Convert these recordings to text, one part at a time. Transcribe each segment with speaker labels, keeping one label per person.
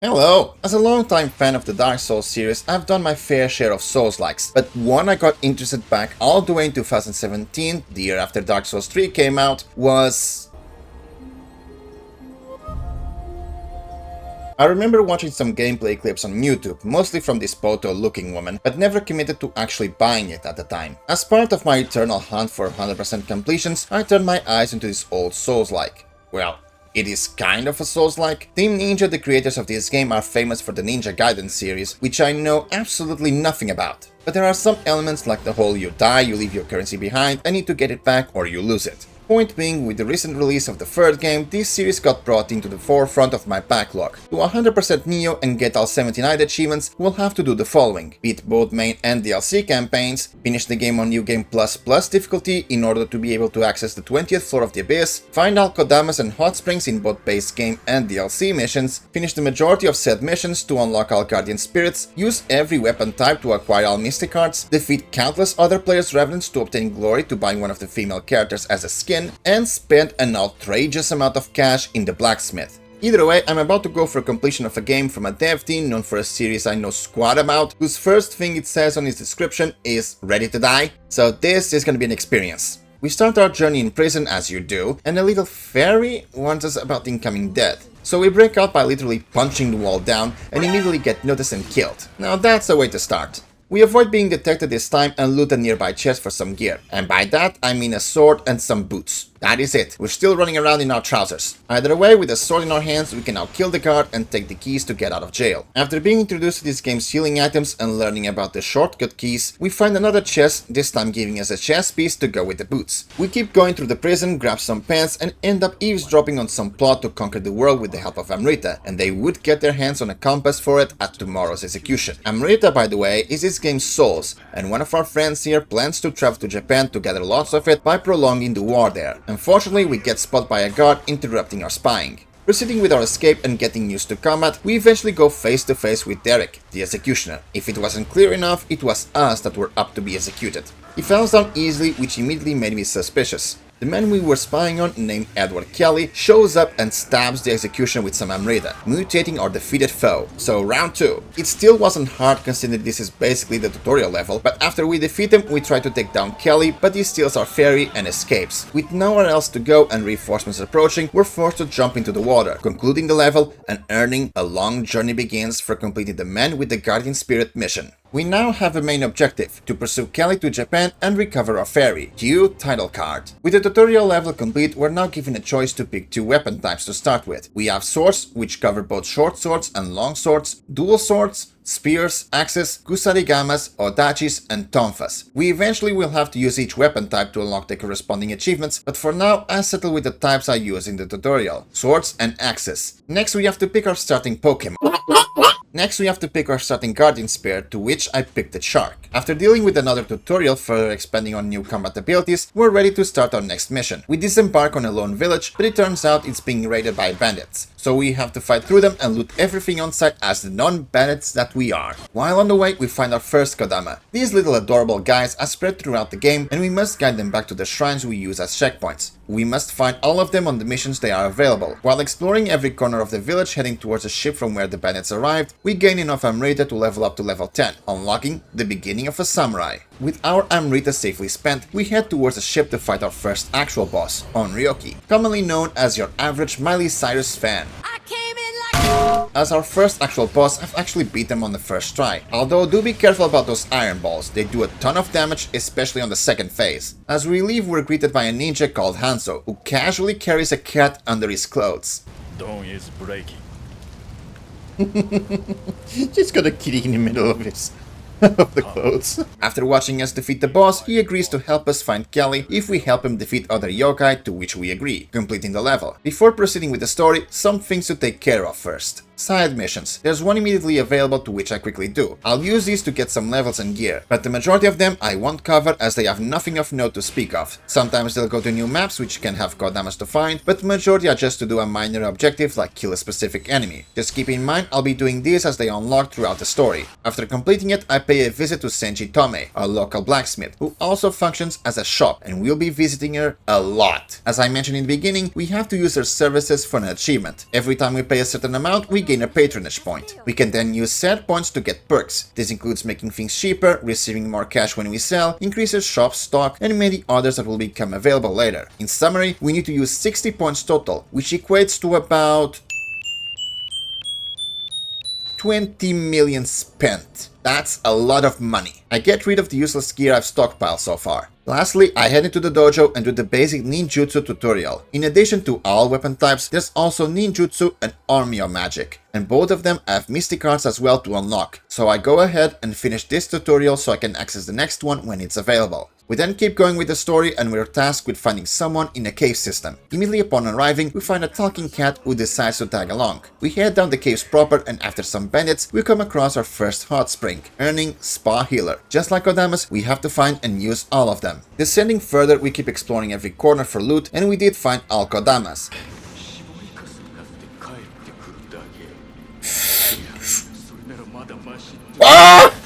Speaker 1: Hello! As a longtime fan of the Dark Souls series, I've done my fair share of Souls-likes, but one I got interested back all the way in 2017, the year after Dark Souls 3 came out, was... I remember watching some gameplay clips on YouTube, mostly from this Poto-looking woman, but never committed to actually buying it at the time. As part of my eternal hunt for 100% completions, I turned my eyes into this old Souls-like. Well, it is kind of a Souls-like. Team Ninja, the creators of this game, are famous for the Ninja Gaiden series, which I know absolutely nothing about. But there are some elements like the whole you die, you leave your currency behind, and need to get it back or you lose it. Point being, with the recent release of the third game, this series got brought into the forefront of my backlog. To 100% Nioh and get all 79 achievements, we'll have to do the following: beat both main and DLC campaigns, finish the game on New Game Plus difficulty in order to be able to access the 20th floor of the Abyss, find all Kodamas and hot springs in both base game and DLC missions, finish the majority of said missions to unlock all Guardian Spirits, use every weapon type to acquire all Mystic Cards, defeat countless other players' revenants to obtain glory to buy one of the female characters as a skin, and spend an outrageous amount of cash in the blacksmith. Either way, I'm about to go for completion of a game from a dev team known for a series I know squat about, whose first thing it says on its description is "ready to die", so this is gonna be an experience. We start our journey in prison as you do, and a little fairy warns us about incoming death. So we break out by literally punching the wall down and immediately get noticed and killed. Now that's the way to start. We avoid being detected this time and loot a nearby chest for some gear, and by that I mean a sword and some boots. That is it, we're still running around in our trousers. Either way, with a sword in our hands, we can now kill the guard and take the keys to get out of jail. After being introduced to this game's healing items and learning about the shortcut keys, we find another chest, this time giving us a chest piece to go with the boots. We keep going through the prison, grab some pants, and end up eavesdropping on some plot to conquer the world with the help of Amrita, and they would get their hands on a compass for it at tomorrow's execution. Amrita, by the way, is this game's Souls, and one of our friends here plans to travel to Japan to gather lots of it by prolonging the war there. Unfortunately, we get spotted by a guard interrupting our spying. Proceeding with our escape and getting used to combat, we eventually go face to face with Derek, the executioner. If it wasn't clear enough, it was us that were up to be executed. He falls down easily, which immediately made me suspicious. The man we were spying on, named Edward Kelley, shows up and stabs the executioner with some Amrita, mutating our defeated foe. So round 2. It still wasn't hard considering this is basically the tutorial level, but after we defeat him, we try to take down Kelley, but he steals our ferry and escapes. With nowhere else to go and reinforcements approaching, we're forced to jump into the water, concluding the level and earning a long journey begins for completing the Man with the Guardian Spirit mission. We now have a main objective, to pursue Kelley to Japan and recover our ferry. Cue title card. With the tutorial level complete, we're now given a choice to pick 2 weapon types to start with. We have swords, which cover both short swords and long swords, dual swords, spears, axes, kusarigamas, odachis, and tonfas. We eventually will have to use each weapon type to unlock the corresponding achievements, but for now I settle with the types I use in the tutorial, swords and axes. Next we have to pick our starting Pokemon. Next we have to pick our starting Guardian Spear, to which I picked the Shark. After dealing with another tutorial further expanding on new combat abilities, we're ready to start our next mission. We disembark on a lone village, but it turns out it's being raided by bandits. So we have to fight through them and loot everything on site as the non-bandits that we are. While on the way, we find our first Kodama. These little adorable guys are spread throughout the game, and we must guide them back to the shrines we use as checkpoints. We must find all of them on the missions they are available. While exploring every corner of the village heading towards the ship from where the bandits arrived, we gain enough Amrita to level up to level 10, unlocking the beginning of a samurai. With our Amrita safely spent, we head towards the ship to fight our first actual boss, Onryoki, commonly known as your average Miley Cyrus fan. As our first actual boss, I've actually beat them on the first try, although do be careful about those iron balls, they do a ton of damage, especially on the second phase. As we leave, we're greeted by a ninja called Hanzo, who casually carries a cat under his clothes.
Speaker 2: Dawn is breaking.
Speaker 1: Just got a kitty in the middle of his of the clothes. After watching us defeat the boss, he agrees to help us find Kelley if we help him defeat other yokai, to which we agree, completing the level. Before proceeding with the story, some things to take care of first. Side missions. There's one immediately available, to which I quickly do. I'll use these to get some levels and gear, but the majority of them I won't cover as they have nothing of note to speak of. Sometimes they'll go to new maps which can have Kodamas to find, but the majority are just to do a minor objective like kill a specific enemy. Just keep in mind I'll be doing these as they unlock throughout the story. After completing it, I pay a visit to Senji Tomei, our local blacksmith, who also functions as a shop, and we'll be visiting her a lot. As I mentioned in the beginning, we have to use her services for an achievement. Every time we pay a certain amount, we gain a patronage point. We can then use said points to get perks. This includes making things cheaper, receiving more cash when we sell, increases shop stock, and many others that will become available later. In summary, we need to use 60 points total, which equates to about 20 million spent. That's a lot of money. I get rid of the useless gear I've stockpiled so far. Lastly, I head into the dojo and do the basic ninjutsu tutorial. In addition to all weapon types, there's also ninjutsu and Onmyo magic, and both of them have mystic cards as well to unlock. So I go ahead and finish this tutorial so I can access the next one when it's available. We then keep going with the story and we're tasked with finding someone in a cave system. Immediately upon arriving, we find a talking cat who decides to tag along. We head down the caves proper and after some bandits, we come across our first hot spring, earning Spa Healer. Just like Kodamas, we have to find and use all of them. Descending further, we keep exploring every corner for loot and we did find all Kodamas. Ah!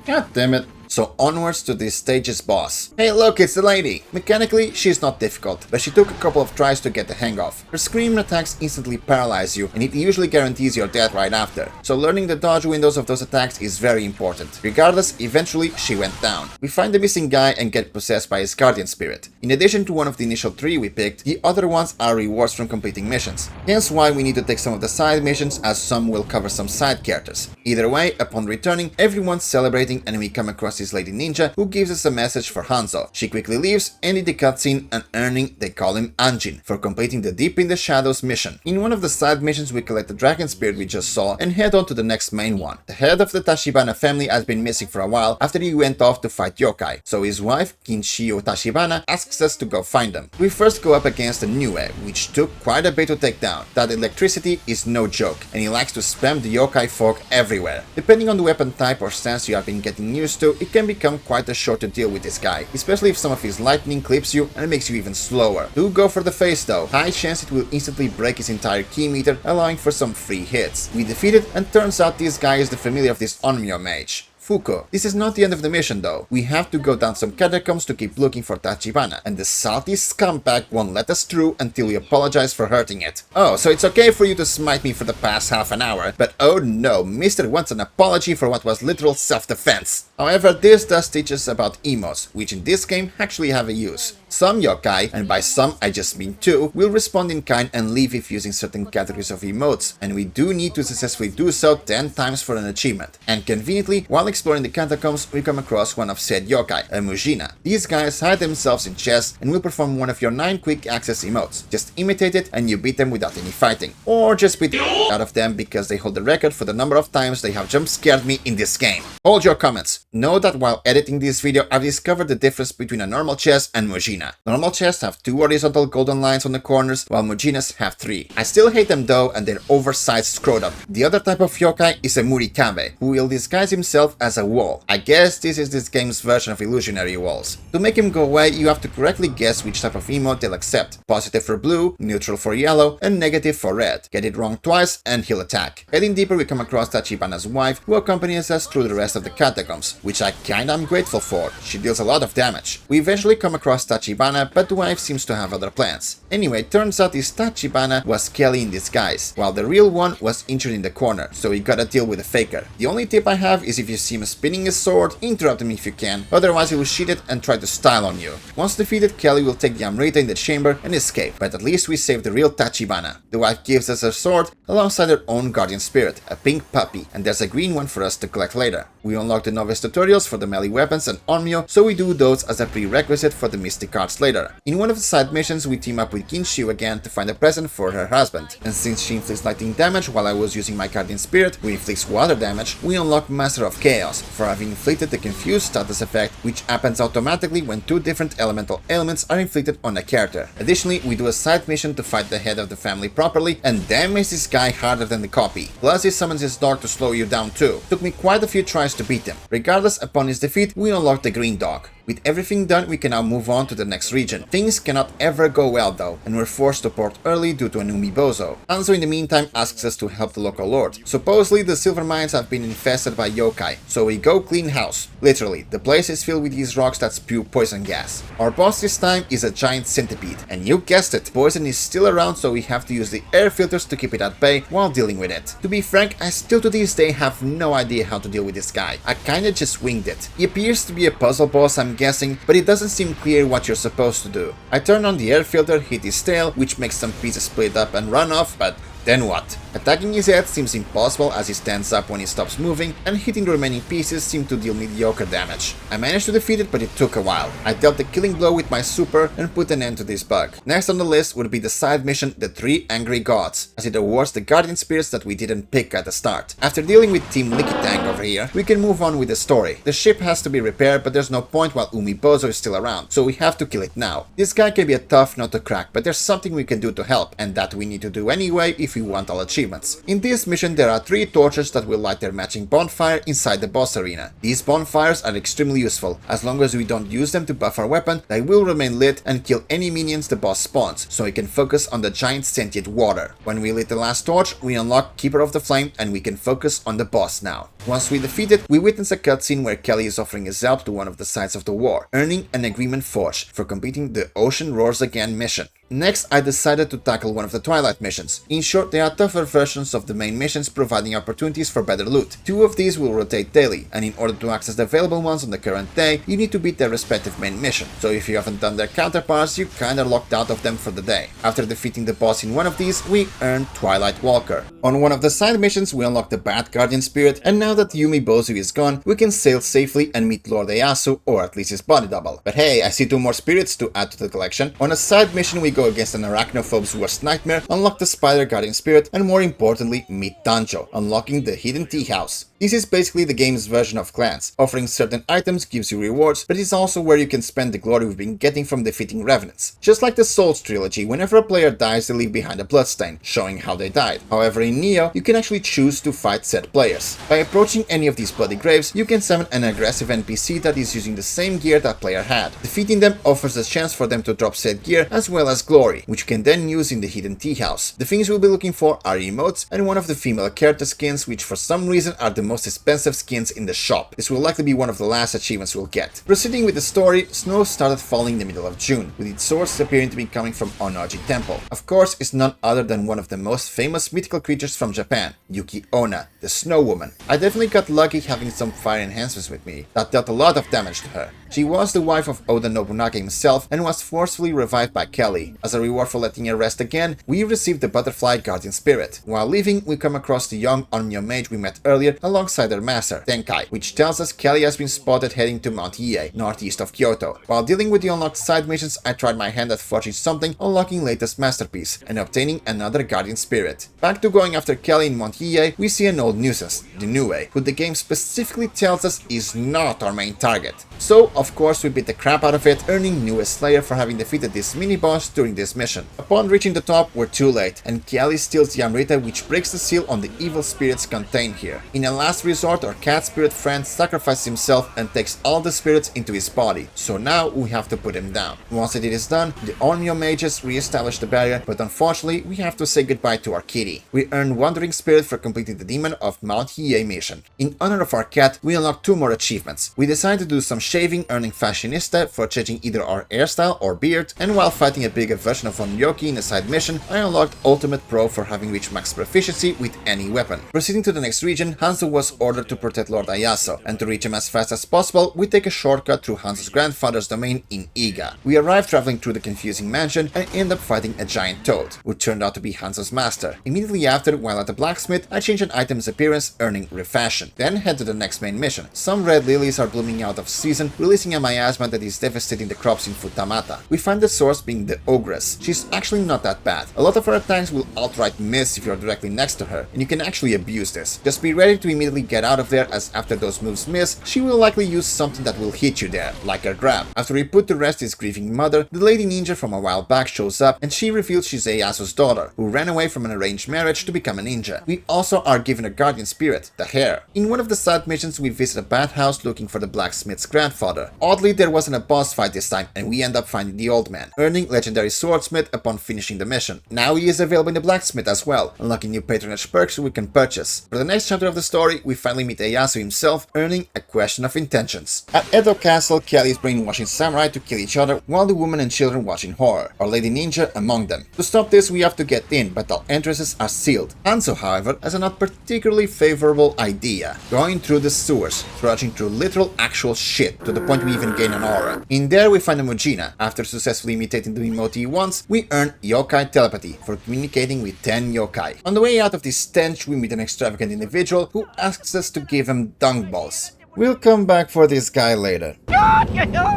Speaker 1: God damn it. So onwards to this stage's boss. Hey look, it's the lady! Mechanically, she's not difficult, but she took a couple of tries to get the hang of. Her scream attacks instantly paralyze you, and it usually guarantees your death right after. So learning the dodge windows of those attacks is very important. Regardless, eventually she went down. We find the missing guy and get possessed by his guardian spirit. In addition to one of the initial 3 we picked, the other ones are rewards from completing missions. Hence why we need to take some of the side missions, as some will cover some side characters. Either way, upon returning, everyone's celebrating and we come across this lady ninja who gives us a message for Hanzo. She quickly leaves, ending the cutscene and earning, they call him Anjin, for completing the Deep in the Shadows mission. In one of the side missions we collect the dragon spirit we just saw and head on to the next main one. The head of the Tachibana family has been missing for a while after he went off to fight yokai, so his wife, Kinshio Tachibana, asks us to go find them. We first go up against a Nioh, which took quite a bit to take down. That electricity is no joke, and he likes to spam the yokai folk everywhere. Depending on the weapon type or stance you have been getting used to, it can become quite a chore to deal with this guy, especially if some of his lightning clips you and makes you even slower. Do go for the face though, high chance it will instantly break his entire key meter, allowing for some free hits. We defeat it, and turns out this guy is the familiar of this Onmyo mage, Fuko. This is not the end of the mission though. We have to go down some catacombs to keep looking for Tachibana, and the salty scumbag won't let us through until we apologize for hurting it. Oh, so it's okay for you to smite me for the past half an hour, but oh no, Mister wants an apology for what was literal self-defense. However, this does teach us about emos, which in this game actually have a use. Some yokai, and by some I just mean 2, will respond in kind and leave if using certain categories of emotes, and we do need to successfully do so 10 times for an achievement. And conveniently, while exploring the catacombs, we come across one of said yokai, a Mujina. These guys hide themselves in chests and will perform one of your 9 quick access emotes. Just imitate it and you beat them without any fighting. Or just beat the out of them because they hold the record for the number of times they have jump scared me in this game. Hold your comments. Know that while editing this video, I've discovered the difference between a normal chest and Mujina. Normal chests have 2 horizontal golden lines on the corners, while Mujinas have 3. I still hate them though, and their oversized scrotum. The other type of yokai is a Murikabe, who will disguise himself as a wall. I guess this is this game's version of illusionary walls. To make him go away, you have to correctly guess which type of emote they'll accept. Positive for blue, neutral for yellow, and negative for red. Get it wrong twice and he'll attack. Heading deeper, we come across Tachibana's wife, who accompanies us through the rest of the catacombs, which I kinda am grateful for. She deals a lot of damage. We eventually come across Tachibana, but the wife seems to have other plans. Anyway, turns out this Tachibana was Kelley in disguise, while the real one was injured in the corner, so he gotta deal with a faker. The only tip I have is if you see him spinning his sword, interrupt him if you can, otherwise he will shoot it and try to style on you. Once defeated, Kelley will take the Amrita in the chamber and escape, but at least we saved the real Tachibana. The wife gives us her sword alongside her own guardian spirit, a pink puppy, and there's a green one for us to collect later. We unlock the novice tutorials for the melee weapons and Onmyo, so we do those as a prerequisite for the mystic cards later. In one of the side missions, we team up with Kinshio again to find a present for her husband, and since she inflicts lightning damage while I was using my guardian spirit, who inflicts water damage, we unlock Master of Chaos for having inflicted the Confused status effect, which happens automatically when 2 different elemental ailments are inflicted on a character. Additionally, we do a side mission to fight the head of the family properly, and damn is this guy harder than the copy. Plus he summons his dog to slow you down too. Took me quite a few tries to beat him. Regardless, upon his defeat, we unlock the green dog. With everything done, we can now move on to the next region. Things cannot ever go well though, and we're forced to port early due to an Umibozo. Hanzo in the meantime asks us to help the local lord. Supposedly the silver mines have been infested by yokai, so we go clean house. Literally, the place is filled with these rocks that spew poison gas. Our boss this time is a giant centipede, and you guessed it, poison is still around, so we have to use the air filters to keep it at bay while dealing with it. To be frank, I still to this day have no idea how to deal with this guy. I kinda just winged it. He appears to be a puzzle boss, I'm guessing, but it doesn't seem clear what you're supposed to do. I turn on the air filter, hit his tail, which makes some pieces split up and run off, but then what? Attacking his head seems impossible as he stands up when he stops moving, and hitting the remaining pieces seem to deal mediocre damage. I managed to defeat it, but it took a while. I dealt the killing blow with my super and put an end to this bug. Next on the list would be the side mission, The Three Angry Gods, as it awards the guardian spirits that we didn't pick at the start. After dealing with Team Licky Tank over here, we can move on with the story. The ship has to be repaired, but there's no point while Umibozo is still around, so we have to kill it now. This guy can be a tough nut to crack, but there's something we can do to help, and that we need to do anyway if we want all achievements. In this mission there are 3 torches that will light their matching bonfire inside the boss arena. These bonfires are extremely useful. As long as we don't use them to buff our weapon, they will remain lit and kill any minions the boss spawns, so we can focus on the giant sentient water. When we lit the last torch, we unlock Keeper of the Flame and we can focus on the boss now. Once we defeat it, we witness a cutscene where Kelley is offering his help to one of the sides of the war, earning an agreement forged for completing the Ocean Roars Again mission. Next, I decided to tackle one of the Twilight missions. In short, they are tougher versions of the main missions, providing opportunities for better loot. 2 of these will rotate daily, and in order to access the available ones on the current day, you need to beat their respective main mission. So if you haven't done their counterparts, you're kinda locked out of them for the day. After defeating the boss in one of these, we earn Twilight Walker. On one of the side missions, we unlock the Bad Guardian Spirit, and now that Umibozu is gone, we can sail safely and meet Lord Ieyasu, or at least his body double. But hey, I see 2 more spirits to add to the collection. On a side mission, we go against an arachnophobe's worst nightmare, unlock the Spider Guardian Spirit, and more importantly, meet Tanjo, unlocking the Hidden Tea House. This is basically the game's version of clans. Offering certain items gives you rewards, but it's also where you can spend the glory we've been getting from defeating revenants. Just like the Souls trilogy, whenever a player dies they leave behind a bloodstain, showing how they died. However, in Nioh, you can actually choose to fight said players. By approaching any of these bloody graves, you can summon an aggressive NPC that is using the same gear that player had. Defeating them offers a chance for them to drop said gear as well as glory, which you can then use in the Hidden Tea House. The things we'll be looking for are emotes and one of the female character skins, which for some reason are the most expensive skins in the shop. This will likely be one of the last achievements we'll get. Proceeding with the story, snow started falling in the middle of June, with its source appearing to be coming from Onoji Temple. Of course, it's none other than one of the most famous mythical creatures from Japan, Yuki Onna, the Snow Woman. I definitely got lucky having some fire enhancements with me that dealt a lot of damage to her. She was the wife of Oda Nobunaga himself and was forcefully revived by Kelley. As a reward for letting her rest again, we received the Butterfly Guardian Spirit. While leaving, we come across the young Onmyo mage we met earlier alongside their master, Tenkai, which tells us Kelley has been spotted heading to Mount Hiei, northeast of Kyoto. While dealing with the unlocked side missions, I tried my hand at forging something, unlocking latest masterpiece, and obtaining another Guardian Spirit. Back to going after Kelley in Mount Hiei, we see an old nuisance, the Nioh, who the game specifically tells us is not our main target. So, of course, we beat the crap out of it, earning Nioh Slayer for having defeated this mini-boss during this mission. Upon reaching the top, we're too late, and Kelley steals the Amrita, which breaks the seal on the evil spirits contained here. In a last resort, our cat spirit friend sacrifices himself and takes all the spirits into his body, so now we have to put him down. Once it is done, the Onmyo mages re-establish the barrier, but unfortunately, we have to say goodbye to our kitty. We earn Wandering Spirit for completing the Demon of Mount Hiei mission. In honor of our cat, we unlock 2 more achievements. We decide to do some shaving, earning Fashionista for changing either our hairstyle or beard, and while fighting a bigger version of Onmyoki in a side mission, I unlocked Ultimate Pro for having reached max proficiency with any weapon. Proceeding to the next region, Hanzo was ordered to protect Lord Ieyasu, and to reach him as fast as possible, we take a shortcut through Hanzo's grandfather's domain in Iga. We arrive traveling through the confusing mansion and end up fighting a giant toad, who turned out to be Hanzo's master. Immediately after, while at the blacksmith, I change an item's appearance, earning Refashion. Then head to the next main mission. Some red lilies are blooming out of season, releasing a miasma that is devastating the crops in Futamata. We find the source being the Ogress. She's actually not that bad. A lot of her attacks will outright miss if you're directly next to her, and you can actually abuse this. Just be ready to immediately get out of there, as after those moves miss, she will likely use something that will hit you there, like her grab. After we put to rest his grieving mother, the lady ninja from a while back shows up, and she reveals she's Ieyasu's daughter, who ran away from an arranged marriage to become a ninja. We also are given a guardian spirit, the Hare. In one of the side missions, we visit a bathhouse looking for the blacksmith's grab, grandfather. Oddly, there wasn't a boss fight this time, and we end up finding the old man, earning legendary swordsmith upon finishing the mission. Now he is available in the blacksmith as well, unlocking new patronage perks we can purchase. For the next chapter of the story, we finally meet Ieyasu himself, earning a question of intentions. At Edo Castle, Kelley is brainwashing samurai to kill each other, while the women and children watch in horror, our Lady Ninja among them. To stop this, we have to get in, but all entrances are sealed. Hanzo, however, has a not particularly favorable idea, going through the sewers, trudging through literal actual shit, to the point we even gain an aura. In there we find a Mujina. After successfully imitating the emote once, we earn yokai telepathy for communicating with 10 yokai. On the way out of this stench, we meet an extravagant individual who asks us to give him dung balls. We'll come back for this guy later.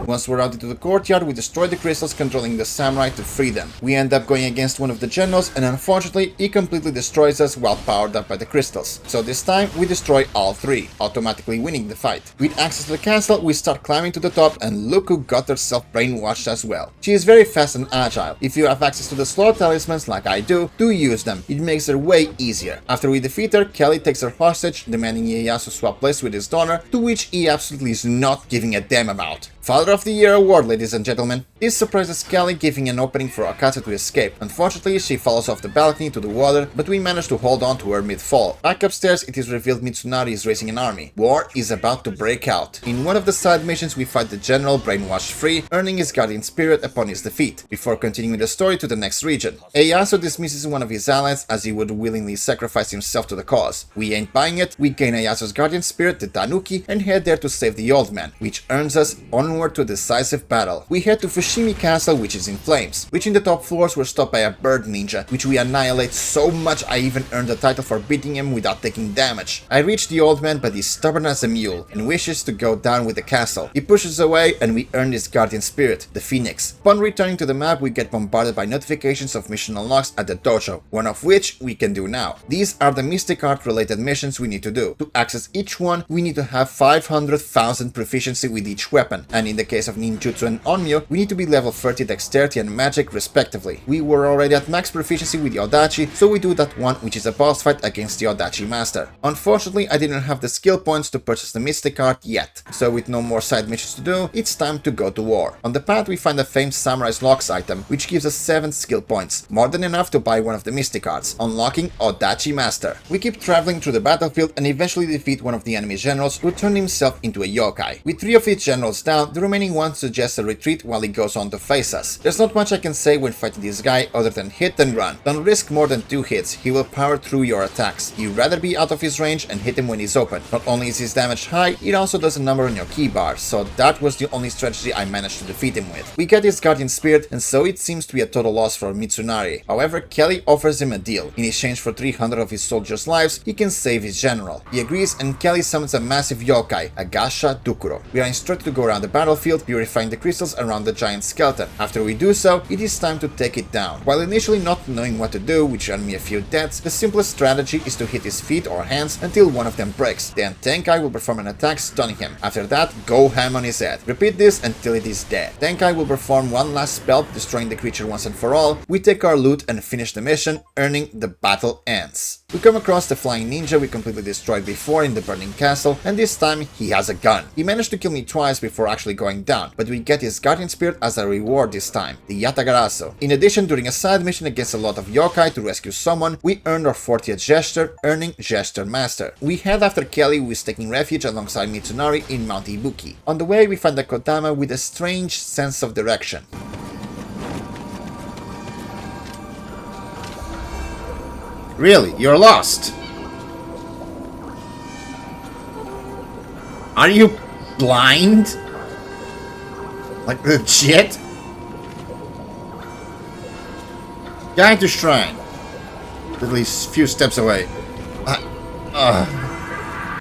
Speaker 1: Once we're out into the courtyard, we destroy the crystals controlling the samurai to free them. We end up going against one of the generals, and unfortunately, he completely destroys us while powered up by the crystals. So this time, we destroy all three, automatically winning the fight. With access to the castle, we start climbing to the top, and look who got herself brainwashed as well. She is very fast and agile. If you have access to the slow talismans like I do use them. It makes her way easier. After we defeat her, Kelley takes her hostage, demanding Ieyasu swap place with his donor, to which he absolutely is not giving a damn about. Father of the Year award, ladies and gentlemen. This surprises Kelley, giving an opening for Akatsu to escape. Unfortunately, she falls off the balcony to the water, but we manage to hold on to her mid-fall. Back upstairs, it is revealed Mitsunari is raising an army. War is about to break out. In one of the side missions, we fight the general brainwashed free, earning his guardian spirit upon his defeat, before continuing the story to the next region. Ieyasu dismisses one of his allies as he would willingly sacrifice himself to the cause. We ain't buying it, we gain Ieyasu's guardian spirit, the Tanuki, and head there to save the old man, which earns us onward to a decisive battle. We head to Fushimi Castle, which is in flames. Reaching the top floors, we're stopped by a bird ninja, which we annihilate so much I even earned the title for beating him without taking damage. I reach the old man, but he's stubborn as a mule and wishes to go down with the castle. He pushes away and we earn his guardian spirit, the Phoenix. Upon returning to the map, we get bombarded by notifications of mission unlocks at the dojo, one of which we can do now. These are the mystic art related missions we need to do. To access each one, we need to have 500,000 proficiency with each weapon, and in the case of ninjutsu and onmyo, we need to be level 30 dexterity and magic respectively. We were already at max proficiency with the Odachi, so we do that one, which is a boss fight against the Odachi master. Unfortunately, I didn't have the skill points to purchase the mystic art yet, so with no more side missions to do, it's time to go to war. On the path, we find a famed samurai's locks item, which gives us 7 skill points, more than enough to buy one of the mystic arts, unlocking Odachi master. We keep traveling through the battlefield and eventually defeat one of the enemy generals, who turned himself into a yokai. With 3 of his generals down, the remaining one suggests a retreat while he goes on to face us. There's not much I can say when fighting this guy other than hit and run. Don't risk more than 2 hits, he will power through your attacks. You'd rather be out of his range and hit him when he's open. Not only is his damage high, it also does a number on your key bar, so that was the only strategy I managed to defeat him with. We get his guardian spirit, and so it seems to be a total loss for Mitsunari. However, Kelley offers him a deal. In exchange for 300 of his soldiers' lives, he can save his general. He agrees, and Kelley summons a massive yokai, Agasha Dukuro. We are instructed to go around the battlefield, purifying the crystals around the giant skeleton. After we do so, it is time to take it down. While initially not knowing what to do, which earned me a few deaths, the simplest strategy is to hit his feet or hands until one of them breaks. Then Tenkai will perform an attack stunning him. After that, go ham on his head. Repeat this until it is dead. Tenkai will perform one last spell, destroying the creature once and for all. We take our loot and finish the mission, earning the battle ends. We come across the flying ninja we completely destroyed before in the burning castle, and this time he has a gun. He managed to kill me twice before actually going down, but we get his guardian spirit as a reward this time, the Yatagarasu. In addition, during a side mission against a lot of yokai to rescue someone, we earned our 40th gesture, earning Gesture Master. We head after Kelley, who is taking refuge alongside Mitsunari in Mount Ibuki. On the way, we find a Kodama with a strange sense of direction.
Speaker 2: Really, you're lost? Are you blind? Like legit? Guide to shrine. At least a few steps away.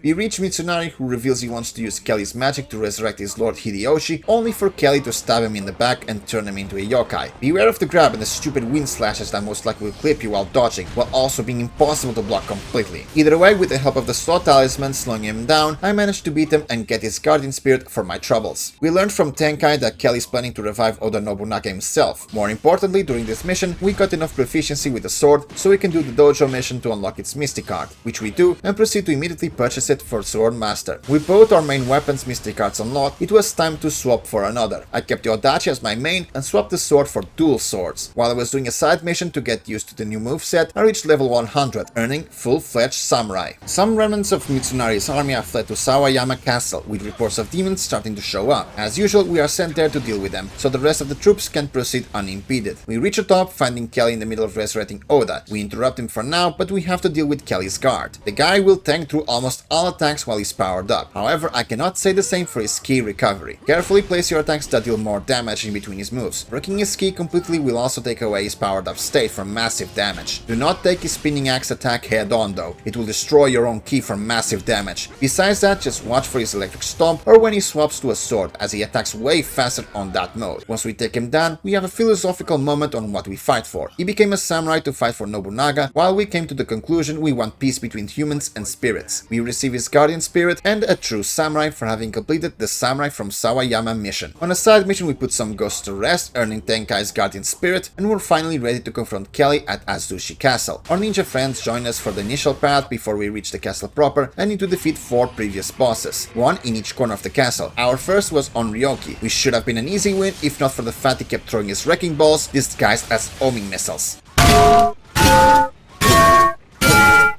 Speaker 1: We reach Mitsunari, who reveals he wants to use Kelley's magic to resurrect his Lord Hideyoshi, only for Kelley to stab him in the back and turn him into a yokai. Beware of the grab and the stupid wind slashes that most likely will clip you while dodging, while also being impossible to block completely. Either way, with the help of the slow talisman slowing him down, I managed to beat him and get his guardian spirit for my troubles. We learned from Tenkai that Kelley is planning to revive Oda Nobunaga himself. More importantly, during this mission, we got enough proficiency with the sword so we can do the dojo mission to unlock its mystic art, which we do and proceed to immediately purchase it set for Sword Master. With both our main weapons Mystic Cards unlocked, it was time to swap for another. I kept the Odachi as my main and swapped the sword for dual swords. While I was doing a side mission to get used to the new moveset, I reached level 100, earning full-fledged samurai. Some remnants of Mitsunari's army have fled to Sawayama Castle, with reports of demons starting to show up. As usual, we are sent there to deal with them, so the rest of the troops can proceed unimpeded. We reach the top, finding Kelley in the middle of resurrecting Oda. We interrupt him for now, but we have to deal with Kelley's guard. The guy will tank through almost all attacks while he's powered up. However, I cannot say the same for his ki recovery. Carefully place your attacks that deal more damage in between his moves. Breaking his ki completely will also take away his powered up state for massive damage. Do not take his spinning axe attack head on though, it will destroy your own ki for massive damage. Besides that, just watch for his electric stomp or when he swaps to a sword, as he attacks way faster on that mode. Once we take him down, we have a philosophical moment on what we fight for. He became a samurai to fight for Nobunaga, while we came to the conclusion we want peace between humans and spirits. We receive his guardian spirit and a true samurai for having completed the Samurai from Sawayama mission. On a side mission we put some ghosts to rest, earning Tenkai's guardian spirit, and we're finally ready to confront Kelley at Azushi Castle. Our ninja friends join us for the initial path before we reach the castle proper and need to defeat 4 previous bosses, one in each corner of the castle. Our first was on Ryoki, which should have been an easy win if not for the fact he kept throwing his wrecking balls disguised as homing missiles.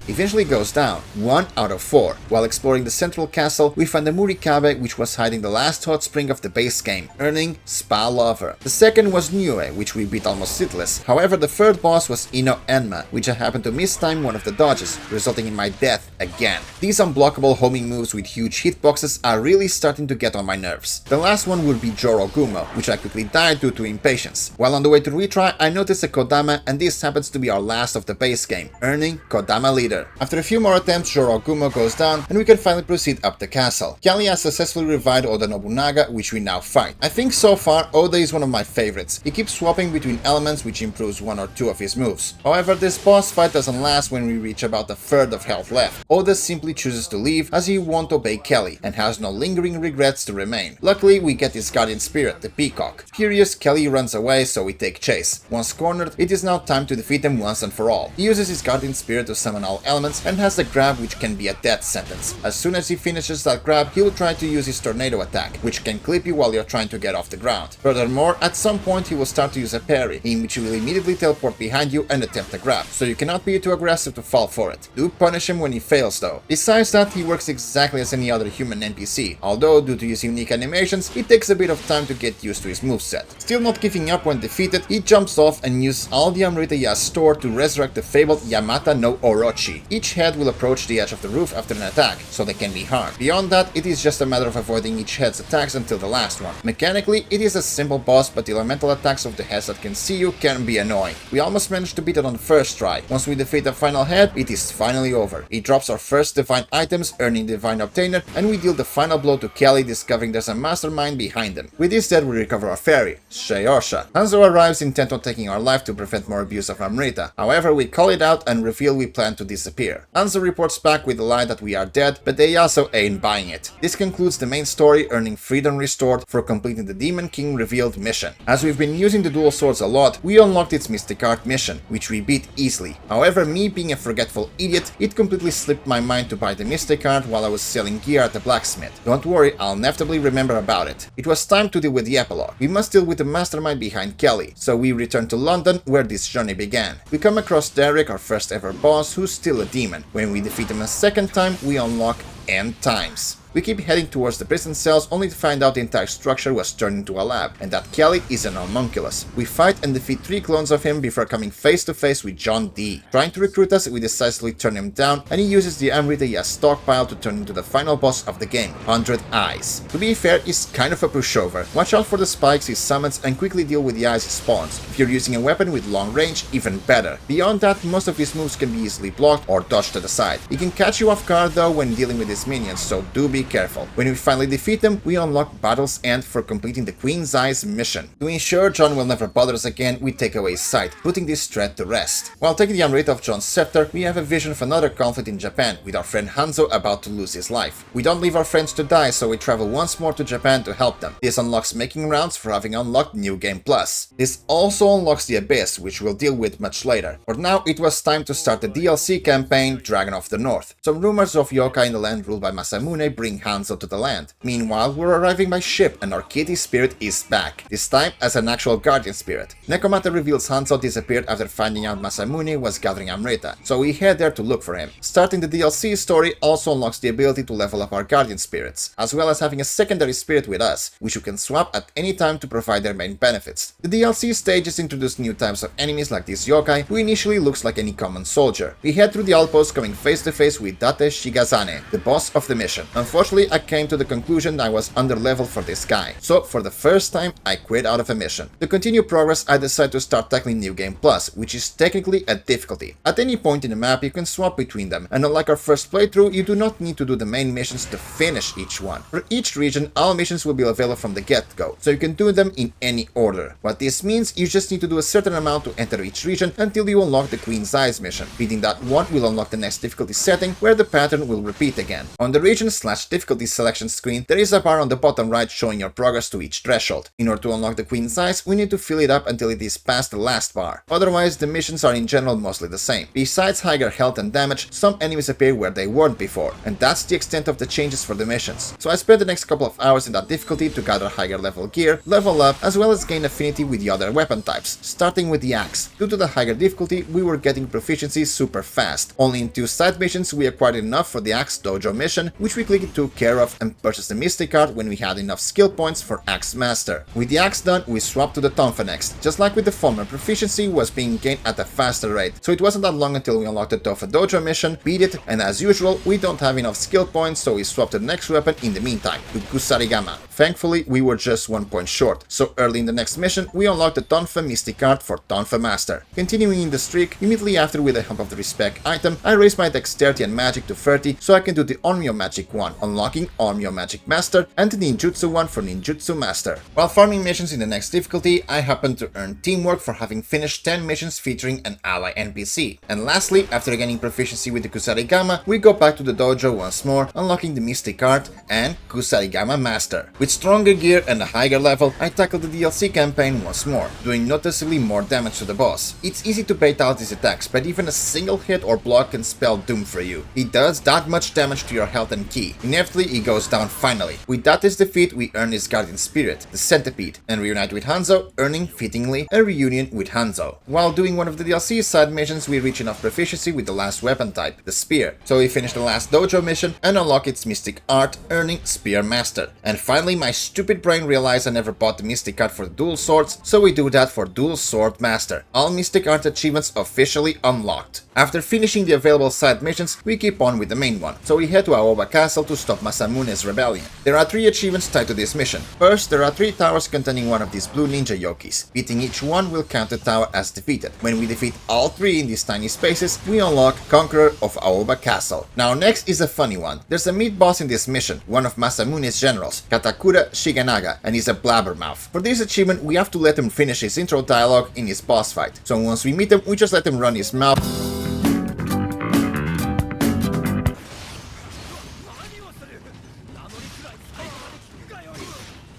Speaker 1: Eventually goes down, 1 out of 4. While exploring the central castle, we find the Murikabe, which was hiding the last hot spring of the base game, earning Spa Lover. The second was Nioh, which we beat almost hitless. However, the third boss was Ino Enma, which I happened to mistime one of the dodges, resulting in my death again. These unblockable homing moves with huge hitboxes are really starting to get on my nerves. The last one would be Jorogumo, which I quickly died due to impatience. While on the way to retry, I noticed a Kodama, and this happens to be our last of the base game, earning Kodama Leader. After a few more attempts, Jorogumo goes down and we can finally proceed up the castle. Kelley has successfully revived Oda Nobunaga, which we now fight. I think so far Oda is one of my favorites. He keeps swapping between elements, which improves 1 or 2 of his moves. However, this boss fight doesn't last when we reach about a third of health left. Oda simply chooses to leave as he won't obey Kelley and has no lingering regrets to remain. Luckily, we get his guardian spirit, the peacock. Furious, Kelley runs away, so we take chase. Once cornered, it is now time to defeat him once and for all. He uses his guardian spirit to summon all elements and has a grab which can be a death sentence. As soon as he finishes that grab, he will try to use his tornado attack, which can clip you while you're trying to get off the ground. Furthermore, at some point he will start to use a parry, in which he will immediately teleport behind you and attempt a grab, so you cannot be too aggressive to fall for it. Do punish him when he fails though. Besides that, he works exactly as any other human NPC, although due to his unique animations, it takes a bit of time to get used to his moveset. Still not giving up when defeated, he jumps off and uses all the Amrita he has stored to resurrect the fabled Yamata no Orochi. Each head will approach the edge of the roof after an attack, so they can be harmed. Beyond that, it is just a matter of avoiding each head's attacks until the last one. Mechanically, it is a simple boss, but the elemental attacks of the heads that can see you can be annoying. We almost managed to beat it on the first try. Once we defeat the final head, it is finally over. It drops our first divine items, earning Divine Obtainer, and we deal the final blow to Kelley, discovering there's a mastermind behind them. With this dead, we recover our fairy, Saiorse. Hanzo arrives intent on taking our life to prevent more abuse of Amrita. However, we call it out and reveal we plan to disappear. Hanzo reports back with the lie that we are dead, but they also ain't buying it. This concludes the main story, earning freedom restored for completing the Demon King revealed mission. As we've been using the dual swords a lot, we unlocked its Mystic Art mission, which we beat easily. However, me being a forgetful idiot, it completely slipped my mind to buy the Mystic Art while I was selling gear at the blacksmith. Don't worry, I'll inevitably remember about it. It was time to deal with the epilogue. We must deal with the mastermind behind Kelley, so we return to London, where this journey began. We come across Derek, our first ever boss, who's still a demon. When we defeat him a second time, we unlock End Times. We keep heading towards the prison cells, only to find out the entire structure was turned into a lab, and that Kelley is an homunculus. We fight and defeat 3 clones of him before coming face to face with John D. Trying to recruit us, we decisively turn him down, and he uses the Amrita he has stockpiled to turn into the final boss of the game, 100 Eyes. To be fair, he's kind of a pushover. Watch out for the spikes he summons and quickly deal with the eyes he spawns. If you're using a weapon with long range, even better. Beyond that, most of his moves can be easily blocked or dodged to the side. He can catch you off guard though when dealing with his minions, so do be careful. When we finally defeat them, we unlock Battle's End for completing the Queen's Eyes mission. To ensure John will never bother us again, we take away his sight, putting this threat to rest. While taking the Amrita of John's scepter, we have a vision of another conflict in Japan, with our friend Hanzo about to lose his life. We don't leave our friends to die, so we travel once more to Japan to help them. This unlocks making rounds for having unlocked New Game Plus. This also unlocks the Abyss, which we'll deal with much later. For now, it was time to start the DLC campaign, Dragon of the North. Some rumors of yokai in the land ruled by Masamune bring Hanzo to the land. Meanwhile, we're arriving by ship and our kitty spirit is back, this time as an actual guardian spirit. Nekomata reveals Hanzo disappeared after finding out Masamune was gathering Amrita, so we head there to look for him. Starting the DLC story also unlocks the ability to level up our guardian spirits, as well as having a secondary spirit with us, which you can swap at any time to provide their main benefits. The DLC stages introduce new types of enemies like this yokai, who initially looks like any common soldier. We head through the outpost coming face to face with Date Shigazane, the boss of the mission. Unfortunately, I came to the conclusion I was under-leveled for this guy, so for the first time I quit out of a mission. To continue progress, I decided to start tackling New Game Plus, which is technically a difficulty. At any point in the map you can swap between them, and unlike our first playthrough, you do not need to do the main missions to finish each one. For each region, all missions will be available from the get-go, so you can do them in any order. What this means, you just need to do a certain amount to enter each region until you unlock the Queen's Eyes mission. Beating that one will unlock the next difficulty setting, where the pattern will repeat again. On the region/difficulty selection screen, there is a bar on the bottom right showing your progress to each threshold. In order to unlock the Queen's Eyes, we need to fill it up until it is past the last bar. Otherwise, the missions are in general mostly the same. Besides higher health and damage, some enemies appear where they weren't before, and that's the extent of the changes for the missions. So I spent the next couple of hours in that difficulty to gather higher level gear, level up, as well as gain affinity with the other weapon types, starting with the axe. Due to the higher difficulty, we were getting proficiency super fast. Only in 2 side missions we acquired enough for the Axe Dojo mission, which we quickly took care of and purchased the Mystic Card when we had enough skill points for Axe Master. With the axe done, we swapped to the Tonfa next. Just like with the former, proficiency was being gained at a faster rate, so it wasn't that long until we unlocked the Tofa Dojo mission, beat it, and as usual, we don't have enough skill points, so we swapped to the next weapon in the meantime, to Kusarigama. Thankfully, we were just 1 point short, so early in the next mission, we unlocked the Tonfa Mystic Card for Tonfa Master. Continuing in the streak, immediately after with the help of the Respect item, I raised my Dexterity and Magic to 30 so I can do the Onmyo Magic one, unlocking Onmyo Magic Master, and the Ninjutsu one for Ninjutsu Master. While farming missions in the next difficulty, I happened to earn Teamwork for having finished 10 missions featuring an ally NPC. And lastly, after gaining proficiency with the Kusarigama, we go back to the dojo once more, unlocking the Mystic Card and Kusarigama Master. With stronger gear and a higher level, I tackled the DLC campaign once more, doing noticeably more damage to the boss. It's easy to bait out his attacks, but even a single hit or block can spell doom for you. He does that much damage to your health and ki. Inevitably, he goes down finally. With Date's defeat, we earn his Guardian Spirit, the Centipede, and reunite with Hanzo, earning, fittingly, a reunion with Hanzo. While doing one of the DLC side missions, we reach enough proficiency with the last weapon type, the Spear, so we finish the last dojo mission and unlock its Mystic Art, earning Spear Master. And finally, my stupid brain realized I never bought the Mystic Art for the Dual Swords, so we do that for Dual Sword Master. All Mystic Art achievements officially unlocked. After finishing the available side missions, we keep on with the main one, so we head to Aoba Castle to stop Masamune's rebellion. There are 3 achievements tied to this mission. First, there are 3 towers containing one of these blue ninja yokis. Beating each one will count the tower as defeated. When we defeat all 3 in these tiny spaces, we unlock Conqueror of Aoba Castle. Now next is a funny one. There's a meat boss in this mission, one of Masamune's generals, Katakura Shigenaga, and he's a blabbermouth. For this achievement, we have to let him finish his intro dialogue in his boss fight. So once we meet him, we just let him run his mouth.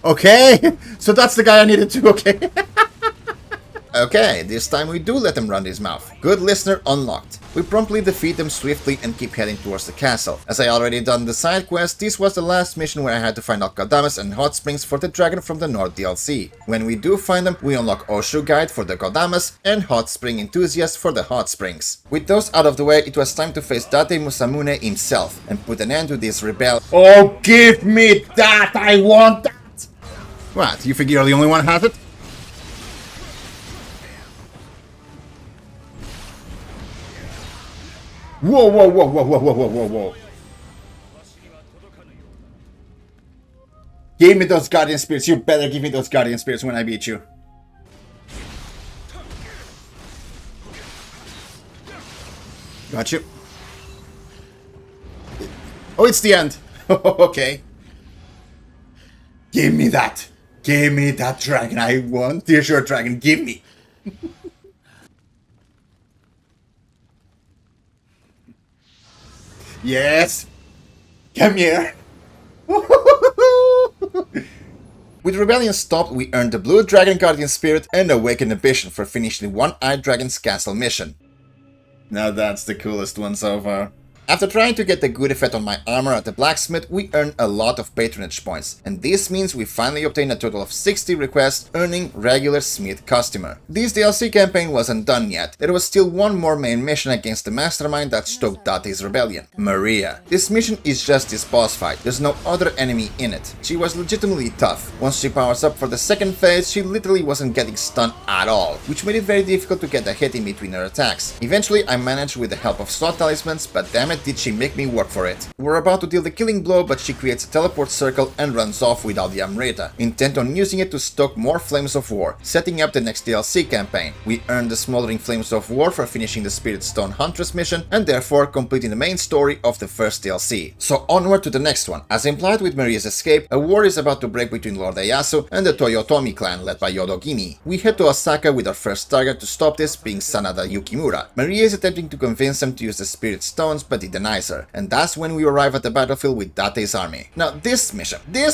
Speaker 2: Okay, so that's the guy I needed to, okay.
Speaker 1: Okay, this time we do let him run his mouth. Good listener unlocked. We promptly defeat them swiftly and keep heading towards the castle. As I already done the side quest, this was the last mission where I had to find out Kodamas and Hot Springs for the Dragon from the North DLC. When we do find them, we unlock Oshu Guide for the Kodamas and Hot Spring Enthusiast for the Hot Springs. With those out of the way, it was time to face Date Musamune himself and put an end to this rebellion.
Speaker 2: Oh, give me that! I want that!
Speaker 1: What, you figure you're the only one who has it?
Speaker 2: Whoa, whoa, whoa, whoa, whoa, whoa, whoa, whoa, whoa. Give me those Guardian Spirits. You better give me those Guardian Spirits when I beat you. Got you. Oh, it's the end. Okay. Give me that. Give me that dragon. I want this your dragon. Give me. Yes. Come here.
Speaker 1: With Rebellion stopped, we earned the Blue Dragon Guardian Spirit and Awakened Ambition for finishing the One-Eyed Dragon's Castle mission.
Speaker 2: Now that's the coolest one so far.
Speaker 1: After trying to get the good effect on my armor at the blacksmith, we earned a lot of patronage points, and this means we finally obtained a total of 60 requests, earning regular smith customer. This DLC campaign wasn't done yet. There was still one more main mission against the mastermind that stoked Date's rebellion, Maria. This mission is just this boss fight, there's no other enemy in it. She was legitimately tough. Once she powers up for the second phase, she literally wasn't getting stunned at all, which made it very difficult to get a hit in between her attacks. Eventually I managed with the help of slot talismans, but damn it, did she make me work for it. We're about to deal the killing blow, but she creates a teleport circle and runs off without the Amrita, intent on using it to stoke more Flames of War, setting up the next DLC campaign. We earned the Smoldering Flames of War for finishing the Spirit Stone Huntress mission, and therefore completing the main story of the first DLC. So onward to the next one. As implied with Maria's escape, a war is about to break between Lord Ieyasu and the Toyotomi clan led by Yodogimi. We head to Osaka with our first target to stop this, being Sanada Yukimura. Maria is attempting to convince him to use the Spirit Stones, but he denies her, and that's when we arrive at the battlefield with Date's army. Now this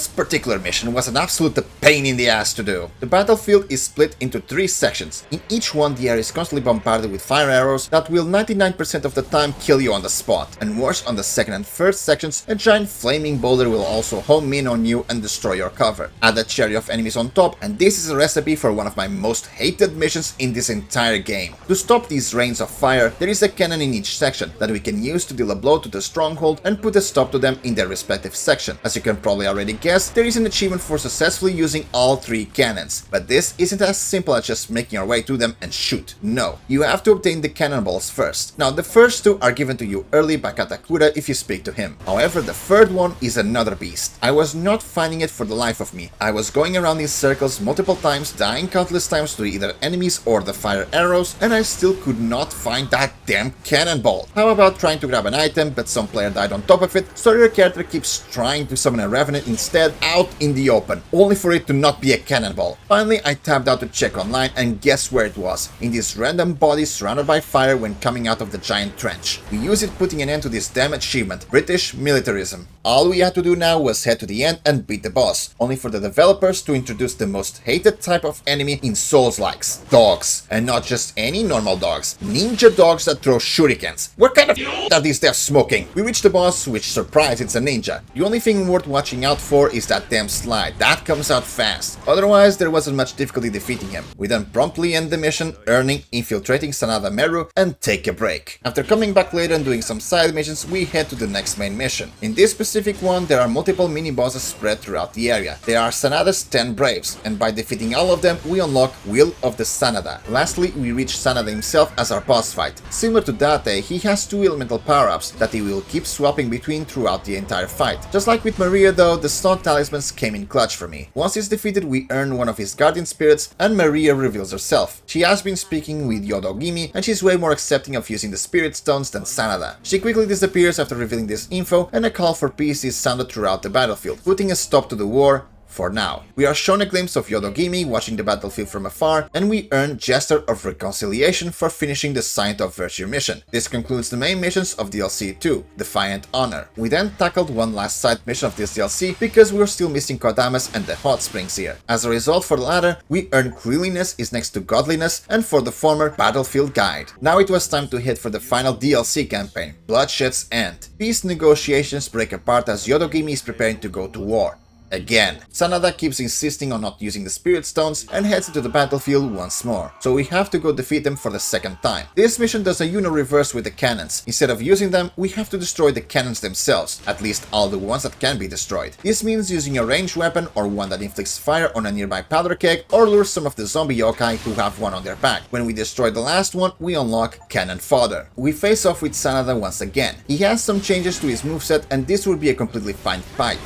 Speaker 1: particular mission was an absolute pain in the ass to do. The battlefield is split into 3 sections. In each one the area is constantly bombarded with fire arrows that will 99% of the time kill you on the spot, and worse, on the second and third sections a giant flaming boulder will also home in on you and destroy your cover. Add a cherry of enemies on top, and this is a recipe for one of my most hated missions in this entire game. To stop these rains of fire, there is a cannon in each section that we can use to deal a blow to the stronghold and put a stop to them in their respective section. As you can probably already guess, there is an achievement for successfully using all 3 cannons, but this isn't as simple as just making our way to them and shoot. No, you have to obtain the cannonballs first. Now the first 2 are given to you early by Katakura if you speak to him. However, the third one is another beast. I was not finding it for the life of me. I was going around in circles multiple times, dying countless times to either enemies or the fire arrows, and I still could not find that damn cannonball. How about trying to grab an item, but some player died on top of it, so your character keeps trying to summon a revenant instead out in the open, only for it to not be a cannonball. Finally, I tapped out to check online, and guess where it was? In this random body surrounded by fire when coming out of the giant trench. We use it, putting an end to this damn achievement, British militarism. All we had to do now was head to the end and beat the boss, only for the developers to introduce the most hated type of enemy in Souls-likes, dogs. And not just any normal dogs, ninja dogs that throw shurikens. What kind of are these devs smoking? We reach the boss, which, surprise, it's a ninja. The only thing worth watching out for is that damn slide, that comes out fast. Otherwise, there wasn't much difficulty defeating him. We then promptly end the mission, earning infiltrating Sanada Meru and take a break. After coming back later and doing some side missions, we head to the next main mission. In this specific one, there are multiple mini-bosses spread throughout the area. There are Sanada's 10 Braves, and by defeating all of them, we unlock Will of the Sanada. Lastly, we reach Sanada himself as our boss fight. Similar to Date, he has 2 elemental power-ups that he will keep swapping between throughout the entire fight. Just like with Maria though, the slot talismans came in clutch for me. Once he's defeated, we earn one of his guardian spirits, and Maria reveals herself. She has been speaking with Yodogimi, and she's way more accepting of using the spirit stones than Sanada. She quickly disappears after revealing this info, and a call for peace is sounded throughout the battlefield, putting a stop to the war for now. We are shown a glimpse of Yodogimi watching the battlefield from afar, and we earn Gesture of Reconciliation for finishing the Saint of Virtue mission. This concludes the main missions of DLC 2, Defiant Honor. We then tackled one last side mission of this DLC because we were still missing Kodamas and the hot springs here. As a result, for the latter, we earned Cleanliness is next to Godliness, and for the former, Battlefield Guide. Now it was time to hit for the final DLC campaign, Bloodshed's End. Peace negotiations break apart as Yodogimi is preparing to go to war. Again, Sanada keeps insisting on not using the Spirit Stones and heads into the battlefield once more, so we have to go defeat them for the second time. This mission does a reverse with the cannons. Instead of using them, we have to destroy the cannons themselves, at least all the ones that can be destroyed. This means using a ranged weapon or one that inflicts fire on a nearby powder keg, or lures some of the zombie yokai who have one on their back. When we destroy the last one, we unlock Cannon Fodder. We face off with Sanada once again. He has some changes to his moveset, and this will be a completely fine fight.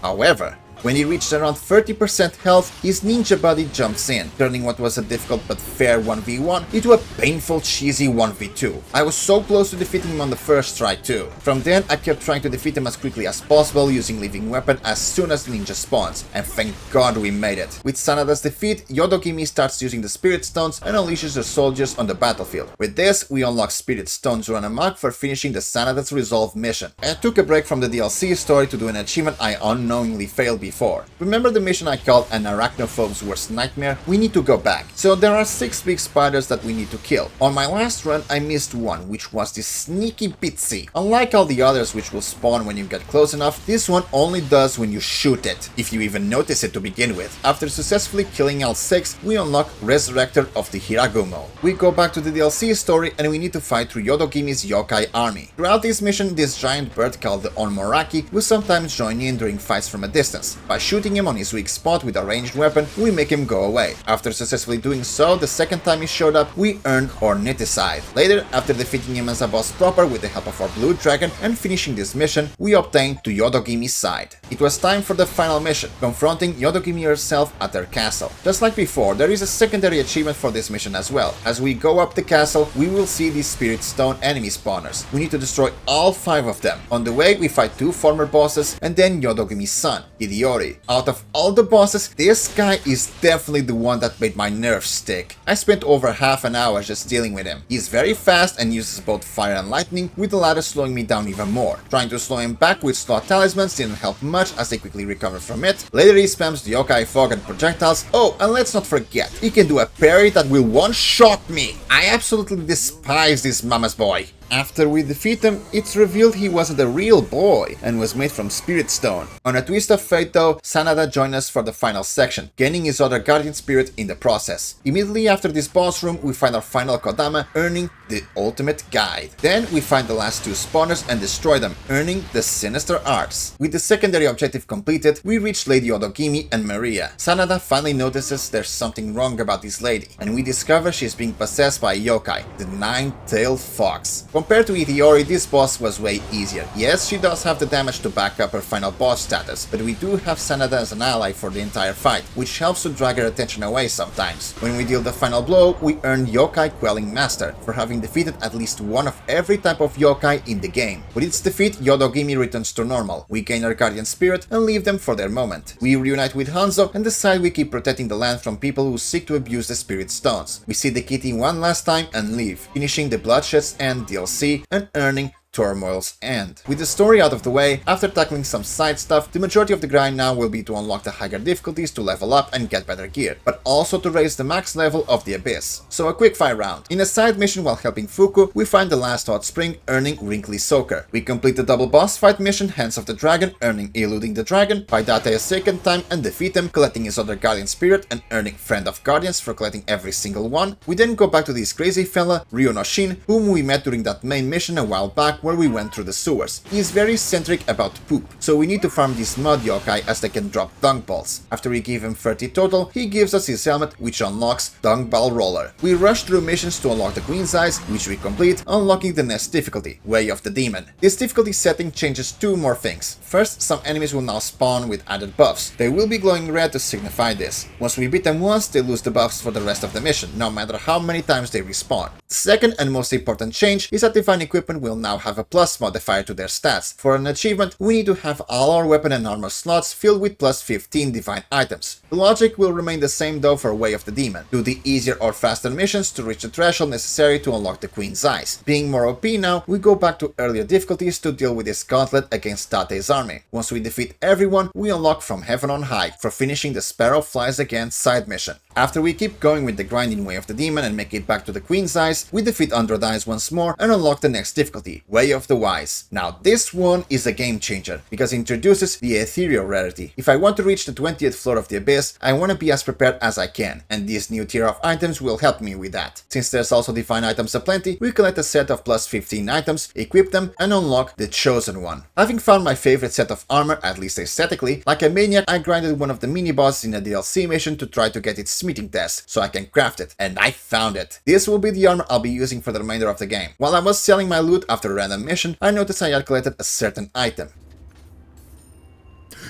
Speaker 1: However, When he reached around 30% health, his ninja body jumps in, turning what was a difficult but fair 1v1 into a painful cheesy 1v2. I was so close to defeating him on the first try too. From then I kept trying to defeat him as quickly as possible using Living Weapon as soon as the ninja spawns, and thank God we made it. With Sanada's defeat, Yodogimi starts using the Spirit Stones and unleashes the soldiers on the battlefield. With this, we unlock Spirit Stones Run Amok for finishing the Sanada's Resolve mission. I took a break from the DLC story to do an achievement I unknowingly failed before. Remember the mission I called an arachnophobe's worst nightmare? We need to go back. So there are 6 big spiders that we need to kill. On my last run, I missed one, which was this sneaky Bitsy. Unlike all the others which will spawn when you get close enough, this one only does when you shoot it, if you even notice it to begin with. After successfully killing all 6, we unlock Resurrector of the Hiragumo. We go back to the DLC story and we need to fight through Yodogimi's yokai army. Throughout this mission, this giant bird called the Onmoraki will sometimes join in during fights from a distance. By shooting him on his weak spot with a ranged weapon, we make him go away. After successfully doing so, the second time he showed up, we earned Ornithicide. Later, after defeating him as a boss proper with the help of our blue dragon and finishing this mission, we obtained to Yodogimi's side. It was time for the final mission, confronting Yodogimi herself at her castle. Just like before, there is a secondary achievement for this mission as well. As we go up the castle, we will see these Spirit Stone enemy spawners. We need to destroy all 5 of them. On the way, we fight 2 former bosses and then Yodogimi's son, Hideyori. Out of all the bosses, this guy is definitely the one that made my nerves stick. I spent over half an hour just dealing with him. He's very fast and uses both fire and lightning, with the latter slowing me down even more. Trying to slow him back with slot talismans didn't help much as I quickly recovered from it. Later he spams the yokai fog and projectiles. Oh, and let's not forget, he can do a parry that will one-shot me. I absolutely despise this mama's boy. After we defeat him, it's revealed he wasn't a real boy and was made from Spirit Stone. On a twist of fate though, Sanada joined us for the final section, gaining his other guardian spirit in the process. Immediately after this boss room, we find our final Kodama, earning the ultimate guide. Then we find the last 2 spawners and destroy them, earning the Sinister Arts. With the secondary objective completed, we reach Lady Yodogimi and Maria. Sanada finally notices there's something wrong about this lady, and we discover she's being possessed by a yokai, the Nine-Tailed Fox. Compared to Hideyori, this boss was way easier. Yes, she does have the damage to back up her final boss status, but we do have Sanada as an ally for the entire fight, which helps to drag her attention away sometimes. When we deal the final blow, we earn Yokai Quelling Master, for having defeated at least one of every type of yokai in the game. With its defeat, Yodogimi returns to normal. We gain our guardian spirit and leave them for their moment. We reunite with Hanzo and decide we keep protecting the land from people who seek to abuse the Spirit Stones. We see the kitty one last time and leave, finishing the Bloodshed's End DLC and earning Turmoil's End. With the story out of the way, after tackling some side stuff, the majority of the grind now will be to unlock the higher difficulties to level up and get better gear, but also to raise the max level of the Abyss. So a quick fire round. In a side mission while helping Fuku, we find the last hot spring, earning Wrinkly Soaker. We complete the double boss fight mission, Hands of the Dragon, earning Eluding the Dragon, fight Date a second time and defeat him, collecting his other guardian spirit and earning Friend of Guardians for collecting every single one. We then go back to this crazy fella, Ryonoshin, whom we met during that main mission a while back where we went through the sewers. He is very centric about poop, so we need to farm these mud yokai as they can drop dung balls. After we give him 30 total, he gives us his helmet, which unlocks Dung Ball Roller. We rush through missions to unlock the Queen's Eyes, which we complete, unlocking the next difficulty, Way of the Demon. This difficulty setting changes 2 more things. First, some enemies will now spawn with added buffs. They will be glowing red to signify this. Once we beat them once, they lose the buffs for the rest of the mission, no matter how many times they respawn. The second and most important change is that divine equipment will now have a plus modifier to their stats. For an achievement, we need to have all our weapon and armor slots filled with plus 15 divine items. The logic will remain the same though for Way of the Demon. Do the easier or faster missions to reach the threshold necessary to unlock the Queen's Eyes. Being more OP now, we go back to earlier difficulties to deal with this gauntlet against Tate's army. Once we defeat everyone, we unlock From Heaven on High for finishing the Sparrow Flies Again side mission. After we keep going with the grinding Way of the Demon and make it back to the Queen's Eyes, we defeat Androdice once more and unlock the next difficulty, Way of the Wise. Now this one is a game changer, because it introduces the ethereal rarity. If I want to reach the 20th floor of the Abyss, I want to be as prepared as I can, and this new tier of items will help me with that. Since there's also divine items aplenty, we collect a set of plus 15 items, equip them, and unlock the Chosen One. Having found my favorite set of armor, at least aesthetically, like a maniac, I grinded one of the mini-bosses in a DLC mission to try to get its smithing test, so I can craft it, and I found it. This will be the armor I'll be using for the remainder of the game. While I was selling my loot after a random mission, I noticed I had collected a certain item.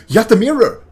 Speaker 2: Yet the mirror!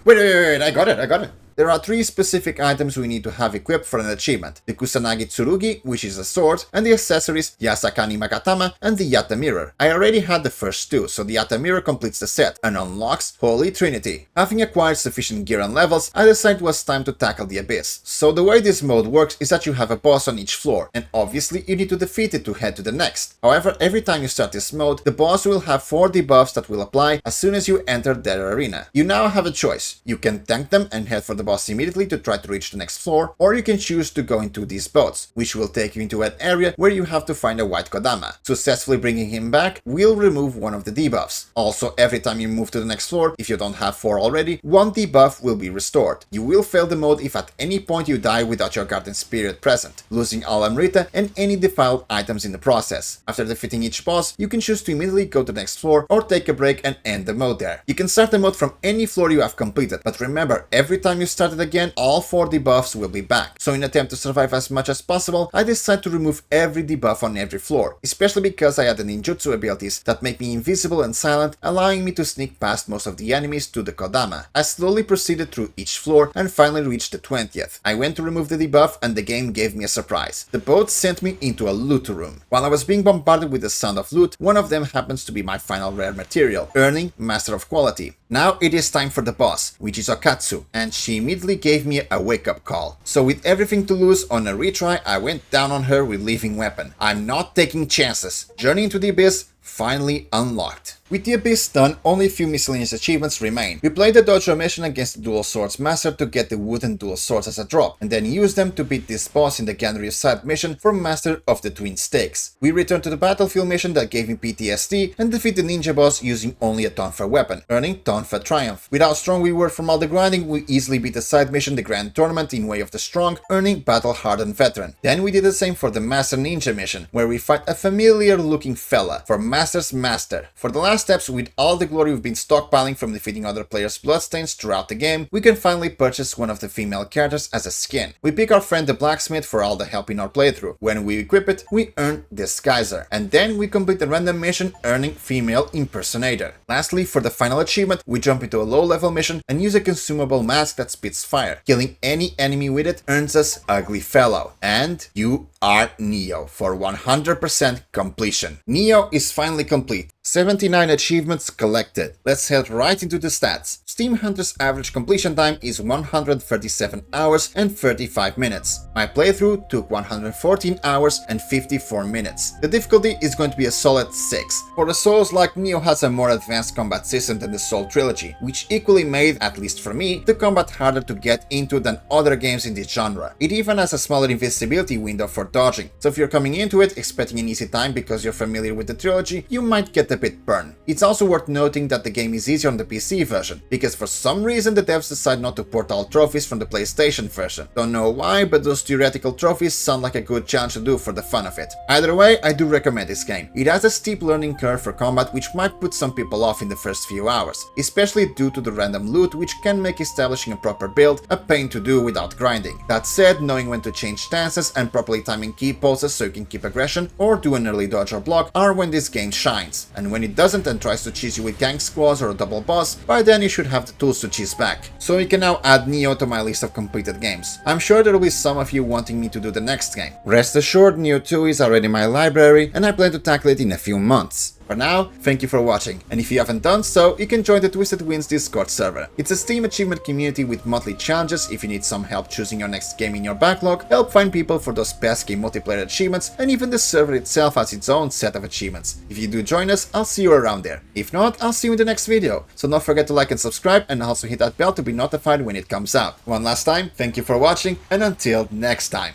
Speaker 2: Wait, I got it.
Speaker 1: There are 3 specific items we need to have equipped for an achievement: the Kusanagi Tsurugi, which is a sword, and the accessories Yasakani Magatama and the Yatta Mirror. I already had the first 2, so the Yatta Mirror completes the set and unlocks Holy Trinity. Having acquired sufficient gear and levels, I decided it was time to tackle the Abyss. So the way this mode works is that you have a boss on each floor, and obviously you need to defeat it to head to the next. However, every time you start this mode, the boss will have 4 debuffs that will apply as soon as you enter their arena. You now have a choice. You can tank them and head for the boss immediately to try to reach the next floor, or you can choose to go into these boats, which will take you into an area where you have to find a white Kodama. Successfully bringing him back will remove one of the debuffs. Also, every time you move to the next floor, if you don't have 4 already, 1 debuff will be restored. You will fail the mode if at any point you die without your Guardian's Period present, losing all Amrita and any defiled items in the process. After defeating each boss, you can choose to immediately go to the next floor or take a break and end the mode there. You can start the mode from any floor you have completed, but remember, every time you start it again, all 4 debuffs will be back. So in an attempt to survive as much as possible, I decided to remove every debuff on every floor, especially because I had the ninjutsu abilities that make me invisible and silent, allowing me to sneak past most of the enemies to the Kodama. I slowly proceeded through each floor and finally reached the 20th. I went to remove the debuff and the game gave me a surprise. The boat sent me into a loot room. While I was being bombarded with the sound of loot, one of them happens to be my final rare material, earning Master of Quality. Now it is time for the boss, which is Okatsu, and she immediately gave me a wake-up call. So with everything to lose, on a retry I went down on her with Leaving Weapon. I'm not taking chances. Journey into the Abyss finally unlocked. With the Abyss done, only a few miscellaneous achievements remain. We played the dojo mission against the Dual Swords Master to get the wooden dual swords as a drop, and then used them to beat this boss in the Ganryu side mission for Master of the Twin Stakes. We returned to the battlefield mission that gave me PTSD and defeat the ninja boss using only a Tonfa weapon, earning Tonfa Triumph. With how strong we were from all the grinding, we easily beat the side mission, the Grand Tournament in Way of the Strong, earning Battle Hardened Veteran. Then we did the same for the Master Ninja mission, where we fight a familiar looking fella for Master's Master. For the last steps, with all the glory we've been stockpiling from defeating other players' bloodstains throughout the game, we can finally purchase one of the female characters as a skin. We pick our friend the blacksmith for all the help in our playthrough. When we equip it, we earn Disguiser, and then we complete the random mission earning Female Impersonator. Lastly, for the final achievement, we jump into a low-level mission and use a consumable mask that spits fire. Killing any enemy with it earns us Ugly Fellow. And you are Nioh for 100% completion. Nioh is finally complete. 79 achievements collected. Let's head right into the stats. Steam Hunter's average completion time is 137 hours and 35 minutes. My playthrough took 114 hours and 54 minutes. The difficulty is going to be a solid 6. For the Souls-like, Nioh has a more advanced combat system than the Soul Trilogy, which equally made, at least for me, the combat harder to get into than other games in this genre. It even has a smaller invisibility window for dodging, so if you're coming into it expecting an easy time because you're familiar with the trilogy, you might get a bit burned. It's also worth noting that the game is easier on the PC version, because for some reason the devs decide not to port all trophies from the PlayStation version. Don't know why, but those theoretical trophies sound like a good challenge to do for the fun of it. Either way, I do recommend this game. It has a steep learning curve for combat which might put some people off in the first few hours, especially due to the random loot which can make establishing a proper build a pain to do without grinding. That said, knowing when to change stances and properly timing key poses so you can keep aggression or do an early dodge or block are when this game shines, and when it doesn't and tries to cheese you with gang squads or a double boss, by then you should have the tools to cheese back. So you can now add Nioh to my list of completed games. I'm sure there will be some of you wanting me to do the next game. Rest assured, Nioh 2 is already in my library and I plan to tackle it in a few months. For now, thank you for watching, and if you haven't done so, you can join the Twisted Winds Discord server. It's a Steam achievement community with monthly challenges if you need some help choosing your next game in your backlog, help find people for those pesky multiplayer achievements, and even the server itself has its own set of achievements. If you do join us, I'll see you around there. If not, I'll see you in the next video. So don't forget to like and subscribe, and also hit that bell to be notified when it comes out. One last time, thank you for watching, and until next time.